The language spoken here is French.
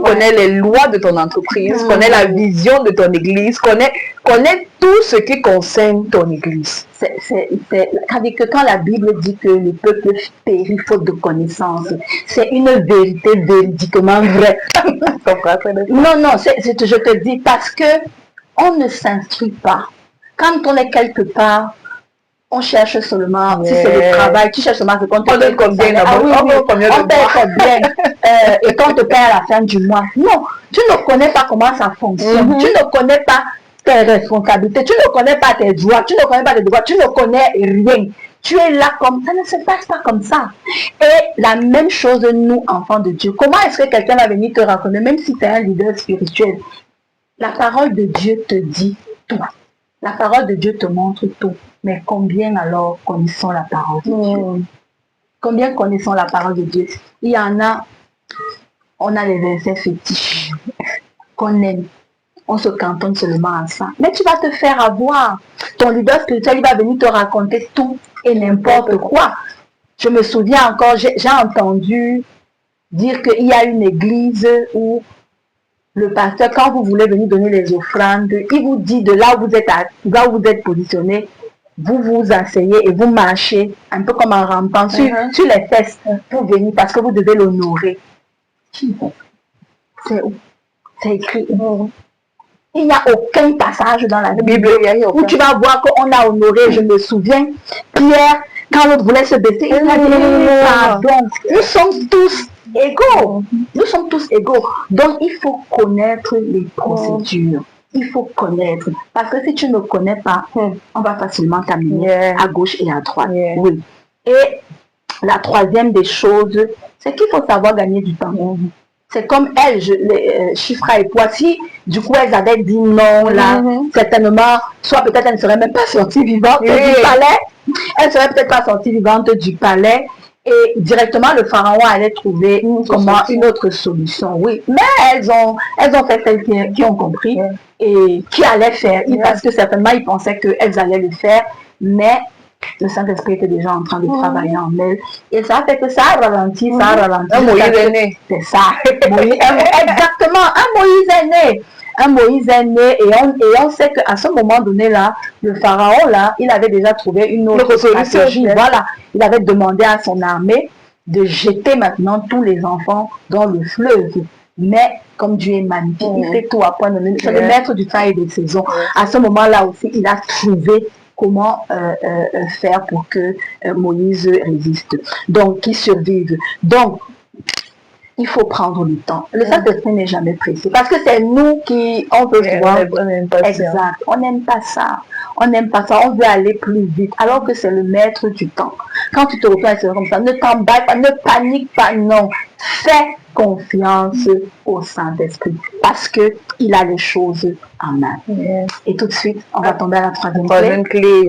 connaît les lois de ton entreprise, connaît la vision de ton église, connaît tout ce qui concerne ton église. C'est-à-dire que quand la Bible dit que le peuple périt faute de connaissance, c'est une vérité véridiquement vraie. Non, je te dis, parce que on ne s'instruit pas. Quand on est quelque part, on cherche seulement, si c'est le travail, tu cherches seulement ce qu'on te paye combien. On paye combien. Et qu'on te paye à la fin du mois. Non, tu ne connais pas comment ça fonctionne. Tu ne connais pas tes responsabilités. Tu ne connais pas tes droits. Tu ne connais pas tes droits. Tu ne connais rien. Tu es là comme ça, ne se passe pas comme ça. Et la même chose, nous, enfants de Dieu. Comment est-ce que quelqu'un va venir te raconter, même si tu es un leader spirituel? La parole de Dieu te dit tout. La parole de Dieu te montre tout. Mais combien alors connaissons la parole de Dieu? Combien connaissons la parole de Dieu? Il y en a, on a les versets fétiches qu'on aime. On se cantonne seulement à ça. Mais tu vas te faire avoir. Ton leader spirituel, il va venir te raconter tout et n'importe quoi. Je me souviens encore, j'ai entendu dire qu'il y a une église où le pasteur, quand vous voulez venir donner les offrandes, il vous dit de là où vous êtes positionné, vous vous asseyez et vous marchez un peu comme en rampant sur les fesses pour venir parce que vous devez l'honorer. C'est où? C'est écrit où? Il n'y a aucun passage dans la Bible où tu vas voir qu'on a honoré. Je me souviens, Pierre, quand on voulait se baisser, il a dit pardon. Nous sommes tous égaux. Nous sommes tous égaux. Donc, il faut connaître les procédures. Il faut connaître. Parce que si tu ne connais pas, on va facilement t'amener à gauche et à droite. Oui. Et la troisième des choses, c'est qu'il faut savoir gagner du temps. C'est comme elle, Shifra et Poissy, du coup elles avaient dit non là, certainement, soit peut-être elles ne seraient même pas sorties vivantes du palais, elles ne seraient peut-être pas sorties vivantes du palais, et directement le pharaon allait trouver une autre solution, oui. Mais elles ont fait celles qui ont compris et qui allaient faire, parce que certainement ils pensaient qu'elles allaient le faire, mais le Saint-Esprit était déjà en train de travailler en elles. Et ça fait que ça a ralenti, ça a ralenti. Un Moïse est né. C'est ça. Exactement, un Moïse est né. Un Moïse est né et on sait qu'à ce moment donné-là, le pharaon, là, il avait déjà trouvé une autre stratégie. Voilà, il avait demandé à son armée de jeter maintenant tous les enfants dans le fleuve. Mais comme Dieu est magnifique, il fait tout à point donné. C'est le maître du temps et des saisons. À ce moment-là aussi, il a trouvé comment faire pour que Moïse résiste, donc qu'il survive. Donc, il faut prendre le temps. Le Saint-Esprit n'est jamais pressé, parce que c'est nous qui, on veut voir. Exact. On n'aime pas ça. On n'aime pas ça. On veut aller plus vite, alors que c'est le maître du temps. Quand tu te retrouves comme ça, ne t'emballe pas, ne panique pas, non. Fais confiance au Saint-Esprit, parce que il a les choses en main. Et tout de suite, on va tomber à la troisième clé.